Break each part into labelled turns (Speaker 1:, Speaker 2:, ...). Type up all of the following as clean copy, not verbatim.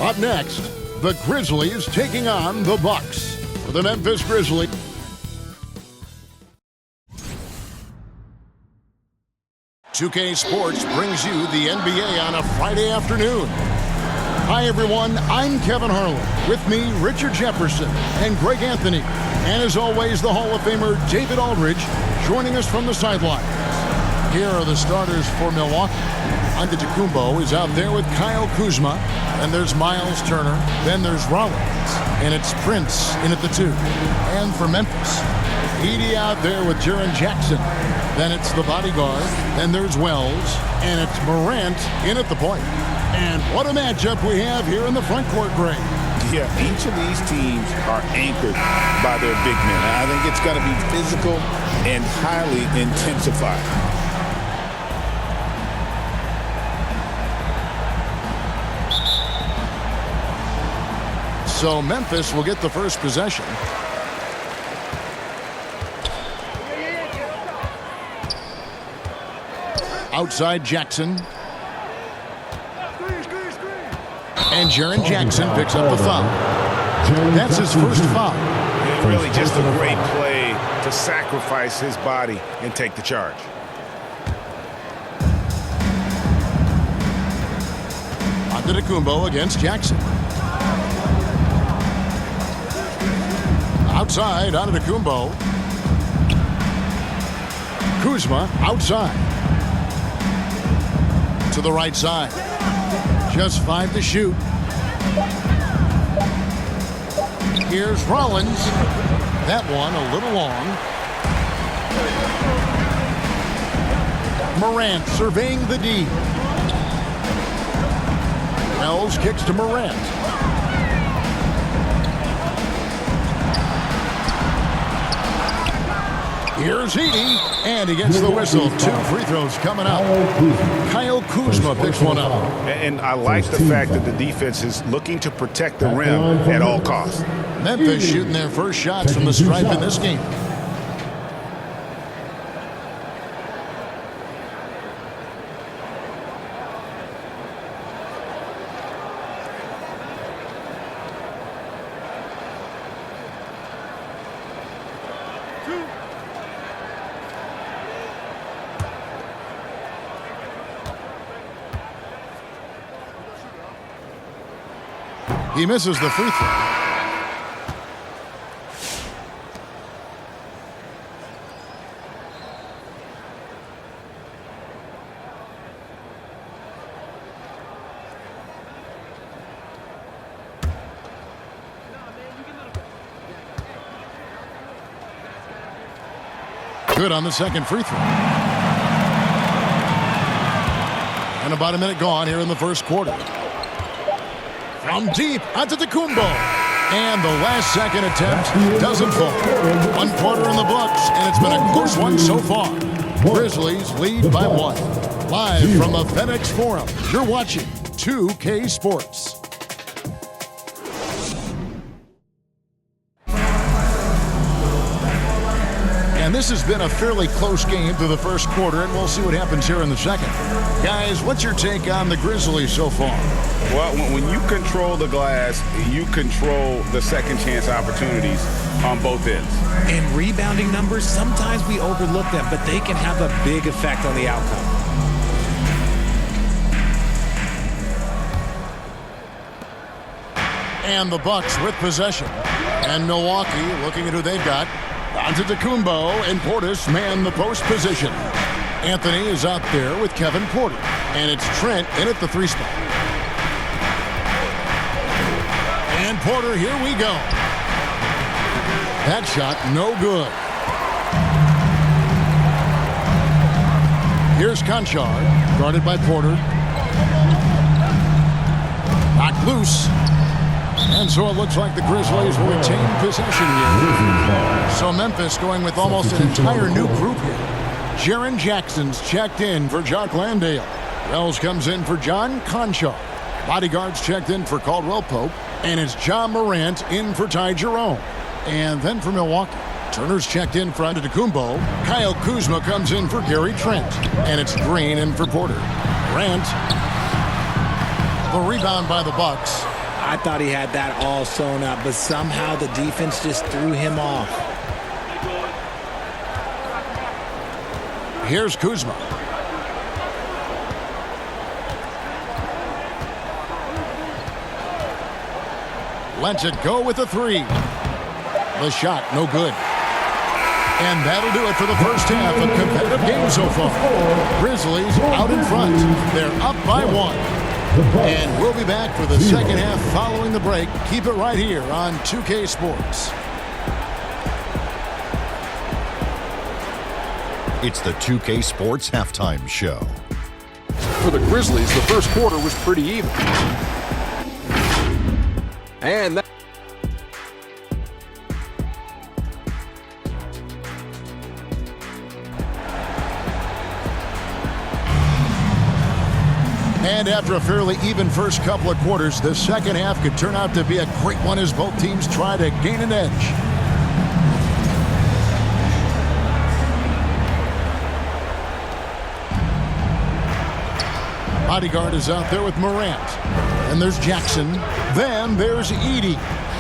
Speaker 1: Up next, the Grizzlies taking on the Bucks. For the Memphis Grizzlies. "2K Sports brings you the NBA on a Friday afternoon. Hi, everyone. I'm Kevin Harlan. With me, Richard Jefferson and Greg Anthony. And as always, the Hall of Famer David Aldridge joining us from the sidelines. Here are the starters for Milwaukee. Antetokounmpo is out there with Kyle Kuzma. Then there's Miles Turner. Then there's Rollins. And it's Prince in at the 2. And for Memphis, Edey out there with Jaren Jackson. Then it's the bodyguard. Then there's Wells. And it's Morant in at the point. And what a matchup we have here in the front court, Greg.
Speaker 2: Yeah, each of these teams are anchored by their big men. I think it's going to be physical and highly intensified.
Speaker 1: So Memphis will get the first possession. Outside Jackson. And Jaren Jackson picks up the foul. That's his first foul.
Speaker 2: And really just a great play to sacrifice his body and take the charge.
Speaker 1: Antetokounmpo against Jackson. Outside, Antetokounmpo. Kuzma outside. To the right side. Just 5 to shoot. Here's Rollins. That one a little long. Morant surveying the D. Wells kicks to Morant. Here's Edey, and he gets the whistle. 2 free throws coming up. Kyle Kuzma picks one up.
Speaker 2: And I like the fact that the defense is looking to protect the rim at all costs.
Speaker 1: Memphis shooting their first shots from the stripe in this game. He misses the free throw. Good on the second free throw. And about a minute gone here in the first quarter. From deep, Antetokounmpo. And the last second attempt doesn't fall. 1 quarter in the books, and it's been a close one so far. Grizzlies lead by 1. Live from the FedExForum, you're watching 2K Sports. And this has been a fairly close game through the first quarter, and we'll see what happens here in the second. Guys, what's your take on the Grizzlies so far?
Speaker 2: Well, when you control the glass, you control the second chance opportunities on both ends.
Speaker 3: And rebounding numbers, sometimes we overlook them, but they can have a big effect on the outcome.
Speaker 1: And the Bucks with possession. And Milwaukee looking at who they've got. Antetokounmpo and Portis man the post position. Anthony is out there with Kevin Porter. And it's Trent in at the 3 spot. And Porter, here we go. That shot, no good. Here's Conchar, guarded by Porter. Knocked loose. And so it looks like the Grizzlies will retain possession here. So Memphis going with almost an entire new group here. Jaren Jackson's checked in for Jock Landale. Wells comes in for John Conchar. Bodyguards checked in for Caldwell Pope. And it's Ja Morant in for Ty Jerome. And then for Milwaukee, Turner's checked in for Antetokounmpo. Kyle Kuzma comes in for Gary Trent. And it's Green in for Porter. Morant. The rebound by the Bucks.
Speaker 3: I thought he had that all sewn up, but somehow the defense just threw him off.
Speaker 1: Here's Kuzma. Lets it go with a three. The shot, no good. And that'll do it for the first half of competitive game so far. Grizzlies out in front. They're up by 1. And we'll be back for the second half following the break. Keep it right here on 2K Sports.
Speaker 4: It's the 2K Sports Halftime Show.
Speaker 5: For the Grizzlies, the first quarter was pretty even. And that
Speaker 1: And after a fairly even first couple of quarters, the second half could turn out to be a great one as both teams try to gain an edge. Bodyguard is out there with Morant. And there's Jackson. Then there's Edey.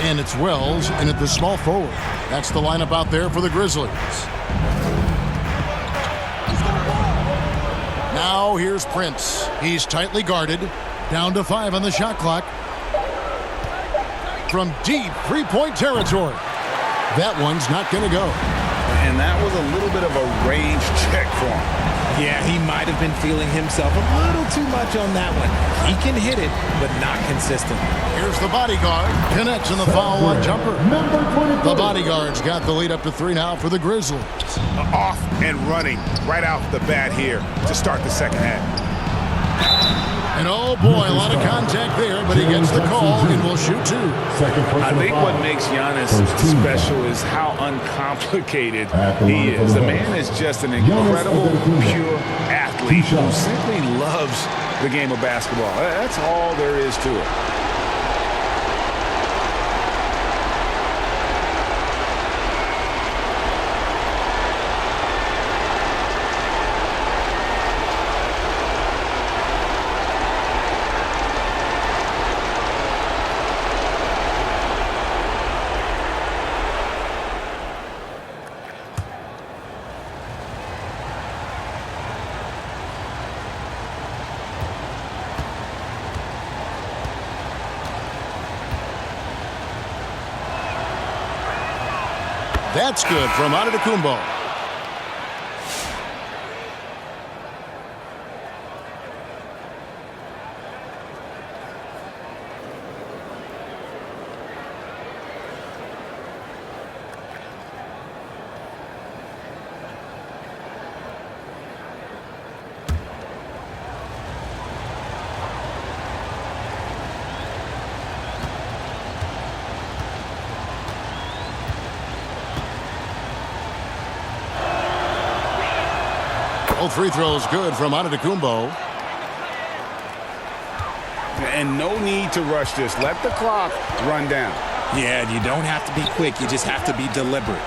Speaker 1: And it's Wells in at the small forward. That's the lineup out there for the Grizzlies. Now here's Prince. He's tightly guarded. Down to 5 on the shot clock. From deep three-point territory. That one's not going to go.
Speaker 2: And that was a little bit of a range check for him.
Speaker 3: Yeah, he might have been feeling himself a little too much on that one. He can hit it, but not consistent.
Speaker 1: Here's the Bodyguard. Connects in the foul on jumper. The Bodyguard's got the lead up to 3 now for the Grizzlies.
Speaker 2: Off and running right out the bat here to start the second half.
Speaker 1: And oh boy, a lot of contact there, but he gets the call and will shoot 2.
Speaker 2: I think what makes Giannis special is how uncomplicated he is. The man is just an incredible, pure athlete who simply loves the game of basketball. That's all there is to it.
Speaker 1: That's good from Antetokounmpo. Both free throws good from Antetokounmpo.
Speaker 2: And no need to rush this. Let the clock run down.
Speaker 3: Yeah, you don't have to be quick. You just have to be deliberate.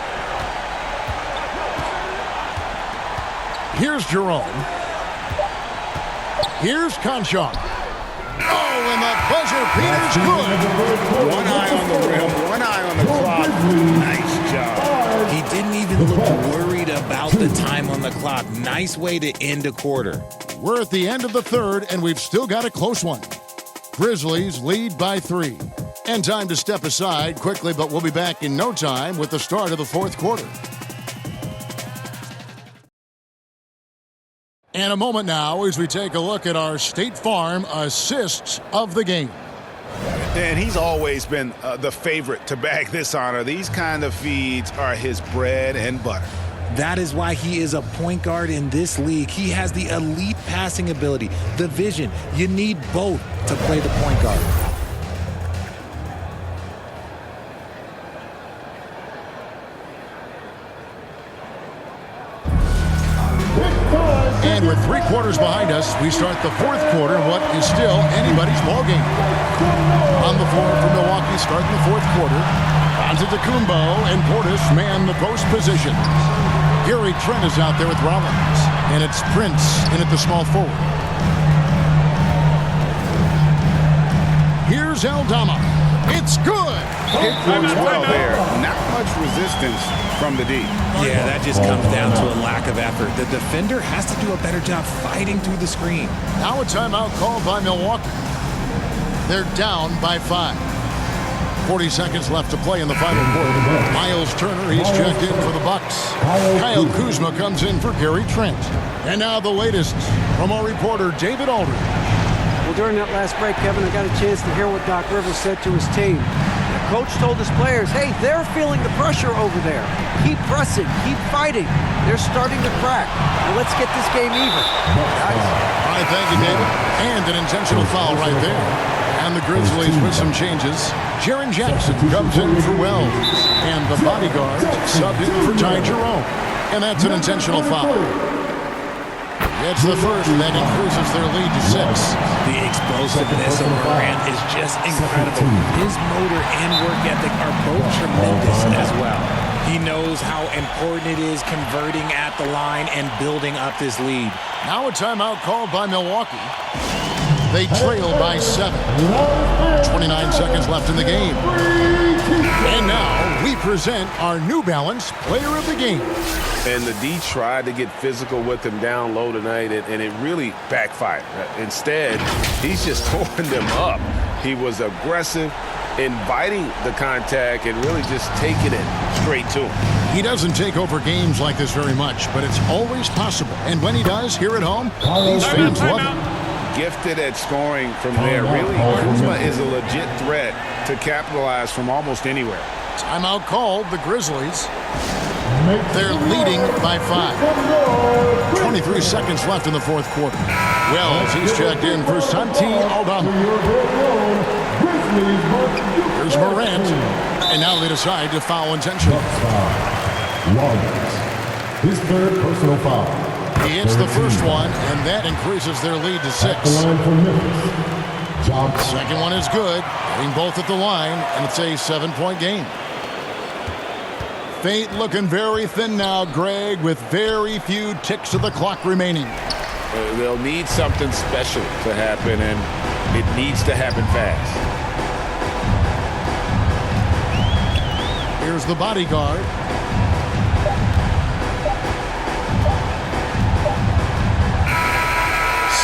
Speaker 1: Here's Jerome. Here's Conchon. Oh, and the buzzer beater's good.
Speaker 2: One eye on the rim, one eye on the clock. Nice job.
Speaker 3: He didn't even look worried about the time on the clock. Nice way to end a quarter.
Speaker 1: We're at the end of the third, and we've still got a close one. Grizzlies lead by 3. And time to step aside quickly, but we'll be back in no time with the start of the fourth quarter. And a moment now as we take a look at our State Farm assists of the game.
Speaker 2: And he's always been the favorite to bag this honor. These kind of feeds are his bread and butter.
Speaker 3: That is why he is a point guard in this league. He has the elite passing ability, the vision. You need both to play the point guard.
Speaker 1: And with 3 quarters behind us, we start the fourth quarter, what is still anybody's ballgame. On the floor for Milwaukee, starting the fourth quarter, Antetokounmpo and Portis man the post position. Gary Trent is out there with Rollins, and it's Prince in at the small forward. Here's Here's Aldama. It's good.
Speaker 2: Hit works well there. Not much resistance from the D.
Speaker 3: Yeah, that just comes down to a lack of effort. The defender has to do a better job fighting through the screen.
Speaker 1: Now a timeout called by Milwaukee. They're down by 5. 40 seconds left to play in the final quarter. Miles Turner, he's checked in for the Bucks. Kyle Kuzma comes in for Gary Trent. And now the latest from our reporter, David Aldridge.
Speaker 6: Well, during that last break, Kevin, I got a chance to hear what Doc Rivers said to his team. The coach told his players, hey, they're feeling the pressure over there. Keep pressing, keep fighting. They're starting to crack. Now let's get this game even.
Speaker 1: All right, thank you, David. And an intentional foul right there. And the Grizzlies with some changes. Jaren Jackson comes in for Wells. And the bodyguard subbed in for Ty Jerome. And that's an intentional foul. It's the first that increases their lead to 6.
Speaker 3: The explosiveness of Morant is just incredible. His motor and work ethic are both tremendous as well. He knows how important it is converting at the line and building up this lead.
Speaker 1: Now a timeout called by Milwaukee. They trail by 7. 29 seconds left in the game. And now we present our New Balance Player of the Game.
Speaker 7: And the D tried to get physical with him down low tonight, and it really backfired. Instead, he's just throwing them up. He was aggressive, inviting the contact, and really just taking it straight to him.
Speaker 1: He doesn't take over games like this very much, but it's always possible. And when he does, here at home, these fans love him.
Speaker 2: Gifted at scoring from there. Really, Kuzma is a legit threat to capitalize from almost anywhere.
Speaker 1: Timeout called. The Grizzlies, they're leading by 5. 23 seconds left in the fourth quarter. Wells, he's checked in for Santi Aldama. Here's Morant. And now they decide to foul intentionally.
Speaker 8: His third personal foul.
Speaker 1: He hits the first one, and that increases their lead to 6. Second one is good. Hitting both at the line, and it's a 7-point game. Fate looking very thin now, Greg, with very few ticks of the clock remaining.
Speaker 2: They'll need something special to happen, and it needs to happen fast.
Speaker 1: Here's the bodyguard.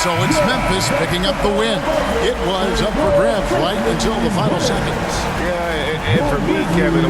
Speaker 1: So it's Memphis picking up the win. It was up for grabs right until the final seconds.
Speaker 7: Yeah, and for me, Kevin,